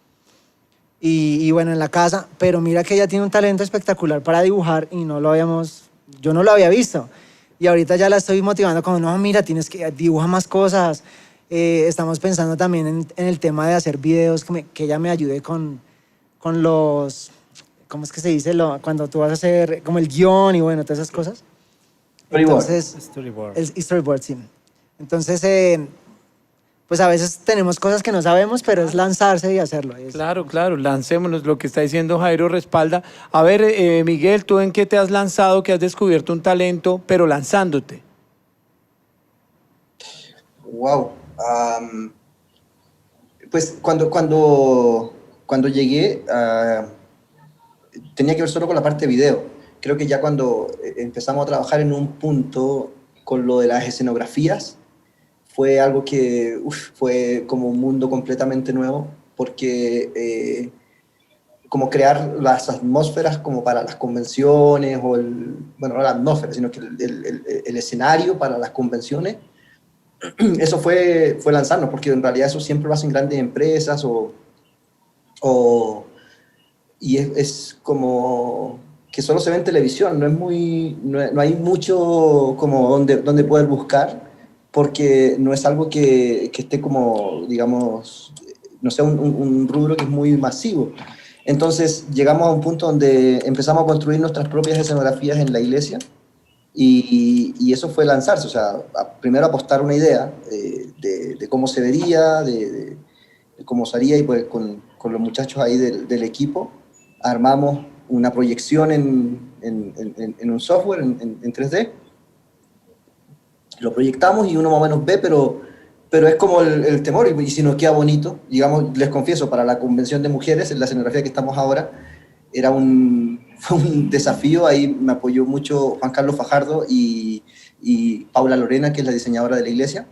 Y bueno, en la casa, pero mira que ella tiene un talento espectacular para dibujar y yo no lo había visto. Y ahorita ya la estoy motivando como, no, mira, tienes que dibujar más cosas. Estamos pensando también en el tema de hacer videos, que ella me ayude con los, ¿cómo es que se dice? Cuando tú vas a hacer como el guión y bueno, todas esas cosas. Entonces, el storyboard, sí. Entonces, pues a veces tenemos cosas que no sabemos, pero es lanzarse y hacerlo. Claro, lancémonos. Lo que está diciendo Jairo respalda. A ver, Miguel, ¿tú en qué te has lanzado, que has descubierto un talento, pero lanzándote? Wow. Pues cuando llegué, tenía que ver solo con la parte de video. Creo que ya cuando empezamos a trabajar en un punto con lo de las escenografías, fue algo que fue como un mundo completamente nuevo, porque como crear las atmósferas como para las convenciones, bueno, no la atmósfera, sino que el escenario para las convenciones. Eso fue lanzarnos, porque en realidad eso siempre lo hacen grandes empresas y es como que solo se ve en televisión, no hay mucho como donde poder buscar, porque no es algo que esté como, digamos, no sea un rubro que es muy masivo. Entonces llegamos a un punto donde empezamos a construir nuestras propias escenografías en la iglesia, y eso fue lanzarse, o sea, primero apostar una idea de cómo se vería, de cómo se haría, y pues con los muchachos ahí del equipo armamos una proyección en un software, en 3D, lo proyectamos y uno más o menos ve, pero es como el temor, y si nos queda bonito, digamos, les confieso, para la convención de mujeres, en la escenografía que estamos ahora, fue un desafío. Ahí me apoyó mucho Juan Carlos Fajardo y Paula Lorena, que es la diseñadora de la iglesia.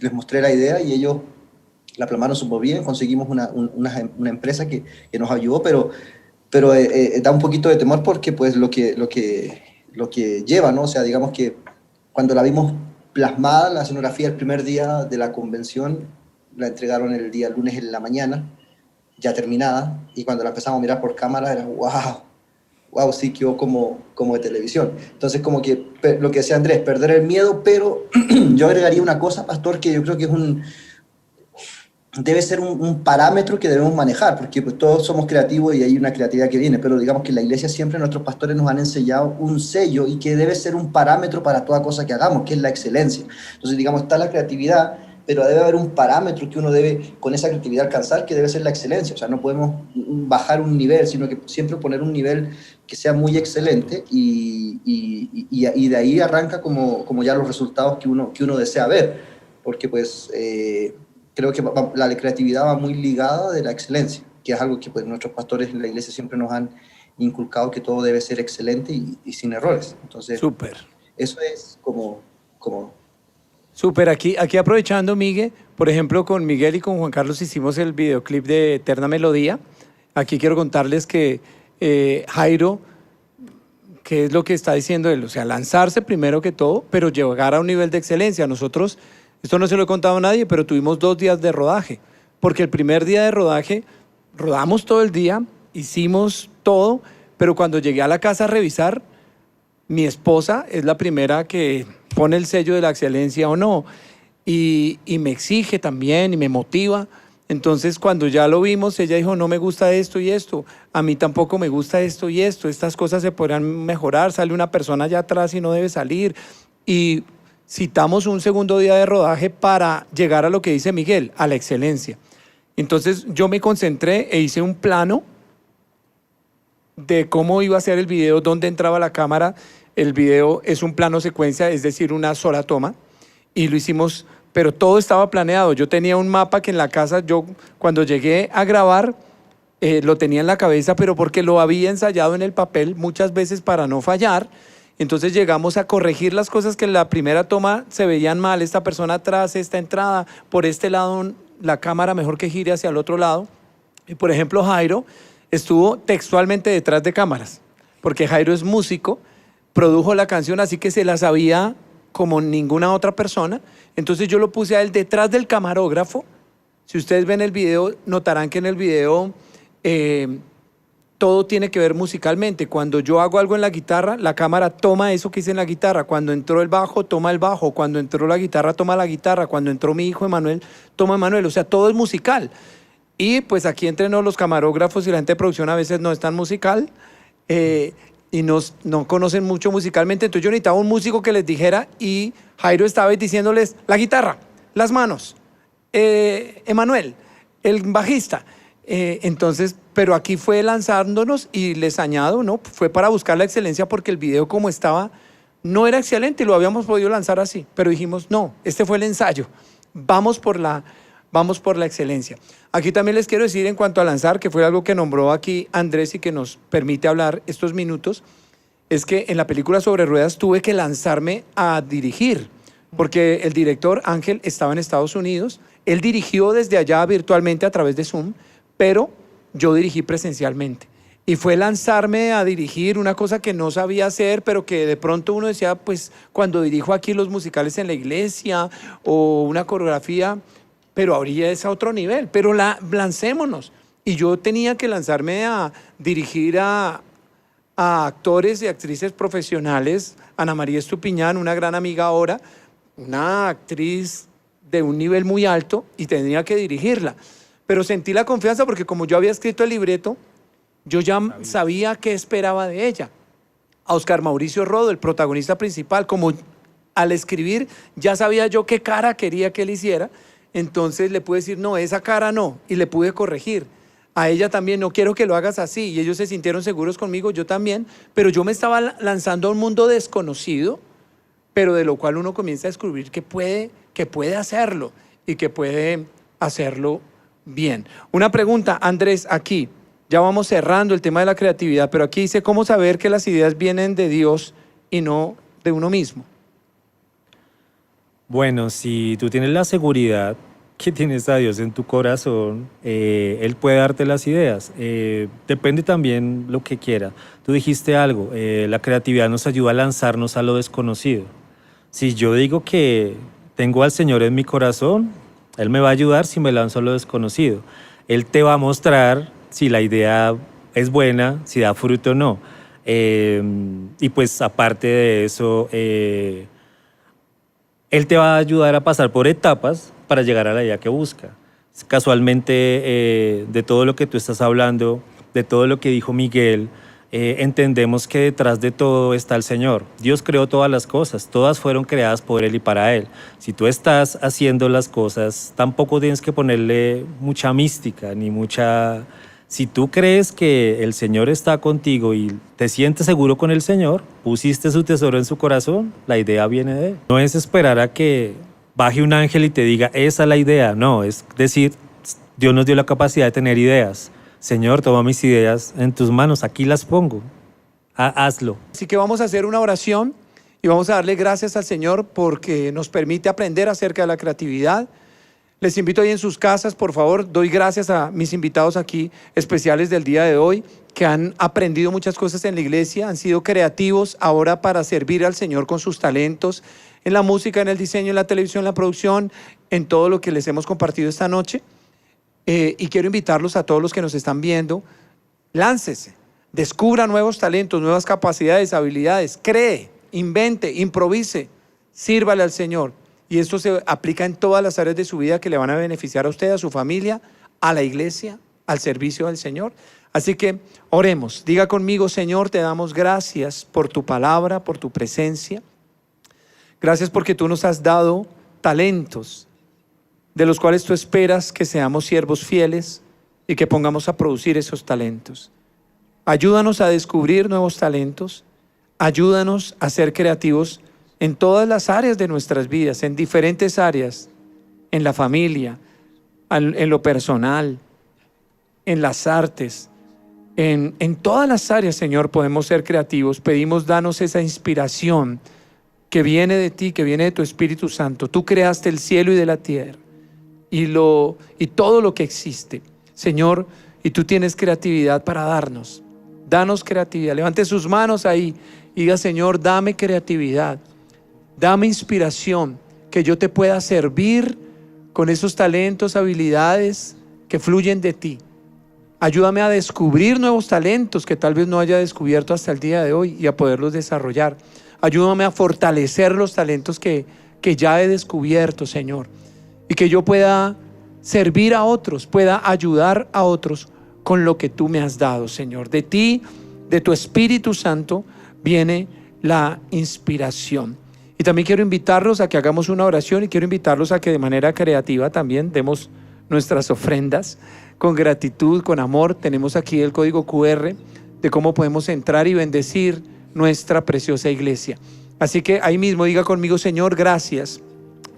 Les mostré la idea y ellos la plasmaron súper bien. Conseguimos una empresa que nos ayudó, pero da un poquito de temor, porque pues lo que lleva, ¿no? O sea, digamos que cuando la vimos plasmada, la escenografía, el primer día de la convención, la entregaron el día lunes en la mañana, ya terminada, y cuando la empezamos a mirar por cámara era wow, sí quedó como de televisión. Entonces, como que lo que decía Andrés, perder el miedo, pero yo agregaría una cosa, pastor, que yo creo que debe ser un parámetro que debemos manejar, porque pues todos somos creativos y hay una creatividad que viene, pero digamos que en la iglesia siempre nuestros pastores nos han enseñado un sello, y que debe ser un parámetro para toda cosa que hagamos, que es la excelencia. Entonces, digamos, está la creatividad, pero debe haber un parámetro que uno debe con esa creatividad alcanzar, que debe ser la excelencia. O sea, no podemos bajar un nivel, sino que siempre poner un nivel que sea muy excelente, y de ahí arranca como ya los resultados que uno desea ver, porque pues creo que la creatividad va muy ligada de la excelencia, que es algo que pues nuestros pastores en la iglesia siempre nos han inculcado, que todo debe ser excelente y sin errores. Entonces, Súper. Eso es como Súper, aquí aprovechando, Miguel, por ejemplo, con Miguel y con Juan Carlos hicimos el videoclip de Eterna Melodía. Aquí quiero contarles que Jairo, ¿qué es lo que está diciendo él? O sea, lanzarse primero que todo, pero llegar a un nivel de excelencia. Nosotros, esto no se lo he contado a nadie, pero tuvimos 2 días de rodaje, porque el primer día de rodaje rodamos todo el día, hicimos todo, pero cuando llegué a la casa a revisar, mi esposa es la primera que pone el sello de la excelencia o no, y me exige también y me motiva. Entonces, cuando ya lo vimos, ella dijo, no me gusta esto y esto, a mí tampoco me gusta esto y esto, estas cosas se podrán mejorar, sale una persona allá atrás y no debe salir. Y citamos un segundo día de rodaje para llegar a lo que dice Miguel, a la excelencia. Entonces, yo me concentré e hice un plano de cómo iba a ser el video, dónde entraba la cámara. El video es un plano secuencia, es decir, una sola toma, y lo hicimos, pero todo estaba planeado. Yo tenía un mapa que en la casa, yo cuando llegué a grabar, lo tenía en la cabeza, pero porque lo había ensayado en el papel muchas veces para no fallar. Entonces llegamos a corregir las cosas que en la primera toma se veían mal, esta persona atrás, esta entrada, por este lado la cámara mejor que gire hacia el otro lado. Y por ejemplo, Jairo estuvo textualmente detrás de cámaras, porque Jairo es músico, produjo la canción, así que se la sabía como ninguna otra persona. Entonces yo lo puse a él detrás del camarógrafo. Si ustedes ven el video, notarán que en el video todo tiene que ver musicalmente. Cuando yo hago algo en la guitarra, la cámara toma eso que hice en la guitarra. Cuando entró el bajo, toma el bajo. Cuando entró la guitarra, toma la guitarra. Cuando entró mi hijo Emanuel, toma Emanuel. O sea, todo es musical. Y pues aquí entre los camarógrafos y la gente de producción a veces no es tan musical, y no conocen mucho musicalmente. Entonces yo necesitaba un músico que les dijera, y Jairo estaba diciéndoles la guitarra, las manos, Emanuel, el bajista. Entonces, pero aquí fue lanzándonos, y les añado, ¿no? Fue para buscar la excelencia, porque el video como estaba no era excelente y lo habíamos podido lanzar así, pero dijimos, no, este fue el ensayo, vamos por la excelencia. Aquí también les quiero decir en cuanto a lanzar, que fue algo que nombró aquí Andrés y que nos permite hablar estos minutos, es que en la película Sobre Ruedas tuve que lanzarme a dirigir, porque el director Ángel estaba en Estados Unidos, él dirigió desde allá virtualmente a través de Zoom, pero yo dirigí presencialmente. Y fue lanzarme a dirigir una cosa que no sabía hacer, pero que de pronto uno decía, pues cuando dirijo aquí los musicales en la iglesia o una coreografía, pero ahorita es a otro nivel, pero lancémonos. Y yo tenía que lanzarme a dirigir a actores y actrices profesionales. Ana María Estupiñán, una gran amiga ahora, una actriz de un nivel muy alto, y tenía que dirigirla. Pero sentí la confianza porque como yo había escrito el libreto, yo ya sabía qué esperaba de ella. A Oscar Mauricio Rodo, el protagonista principal, como al escribir ya sabía yo qué cara quería que él hiciera, entonces le pude decir, no, esa cara no, y le pude corregir. A ella también, no quiero que lo hagas así, y ellos se sintieron seguros conmigo, yo también, pero yo me estaba lanzando a un mundo desconocido, pero de lo cual uno comienza a descubrir que puede hacerlo, y que puede hacerlo bien. Una pregunta, Andrés, aquí, ya vamos cerrando el tema de la creatividad, pero aquí dice, ¿cómo saber que las ideas vienen de Dios y no de uno mismo? Bueno, si tú tienes la seguridad que tienes a Dios en tu corazón, Él puede darte las ideas. Depende también lo que quiera. Tú dijiste algo, la creatividad nos ayuda a lanzarnos a lo desconocido. Si yo digo que tengo al Señor en mi corazón, Él me va a ayudar si me lanzo a lo desconocido. Él te va a mostrar si la idea es buena, si da fruto o no. Y pues aparte de eso, Él te va a ayudar a pasar por etapas para llegar a la idea que busca. Casualmente, de todo lo que tú estás hablando, de todo lo que dijo Miguel, entendemos que detrás de todo está el Señor. Dios creó todas las cosas, todas fueron creadas por Él y para Él. Si tú estás haciendo las cosas, tampoco tienes que ponerle mucha mística, ni mucha... Si tú crees que el Señor está contigo y te sientes seguro con el Señor, pusiste su tesoro en su corazón, la idea viene de Él. No es esperar a que baje un ángel y te diga, esa es la idea. No, es decir, Dios nos dio la capacidad de tener ideas. Señor, toma mis ideas en tus manos, aquí las pongo. Hazlo. Así que vamos a hacer una oración y vamos a darle gracias al Señor porque nos permite aprender acerca de la creatividad. Les invito ahí en sus casas, por favor, doy gracias a mis invitados aquí especiales del día de hoy, que han aprendido muchas cosas en la iglesia, han sido creativos ahora para servir al Señor con sus talentos, en la música, en el diseño, en la televisión, en la producción, en todo lo que les hemos compartido esta noche. Y quiero invitarlos a todos los que nos están viendo, láncese, descubra nuevos talentos, nuevas capacidades, habilidades, cree, invente, improvise, sírvale al Señor. Y esto se aplica en todas las áreas de su vida que le van a beneficiar a usted, a su familia, a la iglesia, al servicio del Señor. Así que oremos. Diga conmigo, Señor, te damos gracias por tu palabra, por tu presencia. Gracias porque tú nos has dado talentos de los cuales tú esperas que seamos siervos fieles y que pongamos a producir esos talentos. Ayúdanos a descubrir nuevos talentos. Ayúdanos a ser creativos en todas las áreas de nuestras vidas, en diferentes áreas, en la familia, en lo personal, en las artes, en todas las áreas, Señor, podemos ser creativos. Pedimos, danos esa inspiración que viene de ti, que viene de tu Espíritu Santo. Tú creaste el cielo y de la tierra y todo lo que existe, Señor, y tú tienes creatividad para darnos. Danos creatividad. Levante sus manos ahí y diga, Señor, dame creatividad. Dame inspiración, que yo te pueda servir con esos talentos, habilidades que fluyen de ti. Ayúdame a descubrir nuevos talentos que tal vez no haya descubierto hasta el día de hoy y a poderlos desarrollar. Ayúdame a fortalecer los talentos que ya he descubierto, Señor. Y que yo pueda servir a otros, pueda ayudar a otros con lo que tú me has dado, Señor. De ti, de tu Espíritu Santo, viene la inspiración. Y también quiero invitarlos a que hagamos una oración y quiero invitarlos a que de manera creativa también demos nuestras ofrendas con gratitud, con amor. Tenemos aquí el código QR de cómo podemos entrar y bendecir nuestra preciosa iglesia. Así que ahí mismo diga conmigo, Señor, gracias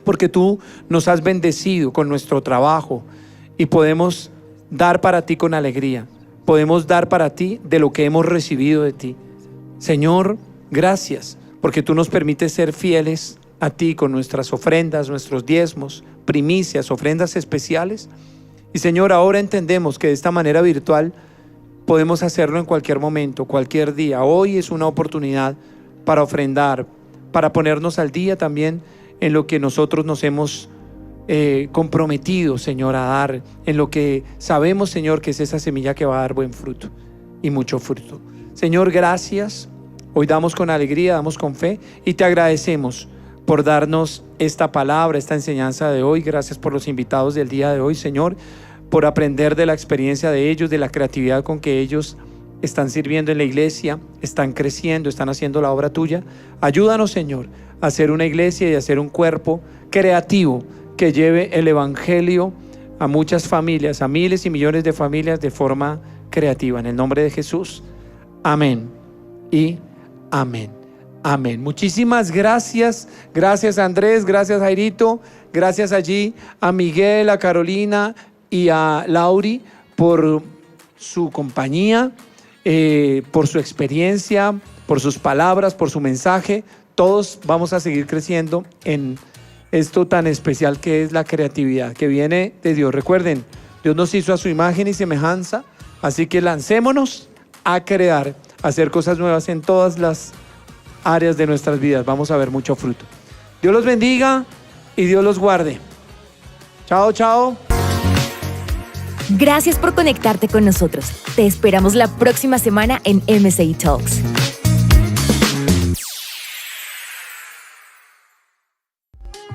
porque tú nos has bendecido con nuestro trabajo y podemos dar para ti con alegría. Podemos dar para ti de lo que hemos recibido de ti. Señor, gracias porque tú nos permites ser fieles a ti con nuestras ofrendas, nuestros diezmos, primicias, ofrendas especiales. Y Señor, ahora entendemos que de esta manera virtual podemos hacerlo en cualquier momento, cualquier día. Hoy es una oportunidad para ofrendar, para ponernos al día también en lo que nosotros nos hemos comprometido, Señor, a dar, en lo que sabemos, Señor, que es esa semilla que va a dar buen fruto y mucho fruto. Señor, gracias. Hoy damos con alegría, damos con fe y te agradecemos por darnos esta palabra, esta enseñanza de hoy. Gracias por los invitados del día de hoy, Señor, por aprender de la experiencia de ellos, de la creatividad con que ellos están sirviendo en la iglesia, están creciendo, están haciendo la obra tuya. Ayúdanos, Señor, a hacer una iglesia y a hacer un cuerpo creativo que lleve el evangelio a muchas familias, a miles y millones de familias de forma creativa. En el nombre de Jesús, amén y amén. Amén. Muchísimas gracias. Gracias, Andrés, gracias, Jairito, gracias allí a Miguel, a Carolina y a Lauri por su compañía, por su experiencia, por sus palabras, por su mensaje. Todos vamos a seguir creciendo en esto tan especial que es la creatividad, que viene de Dios. Recuerden, Dios nos hizo a su imagen y semejanza, así que lancémonos a crear, a hacer cosas nuevas en todas las áreas de nuestras vidas. Vamos a ver mucho fruto. Dios los bendiga y Dios los guarde. Chao, chao. Gracias por conectarte con nosotros. Te esperamos la próxima semana en MSI Talks.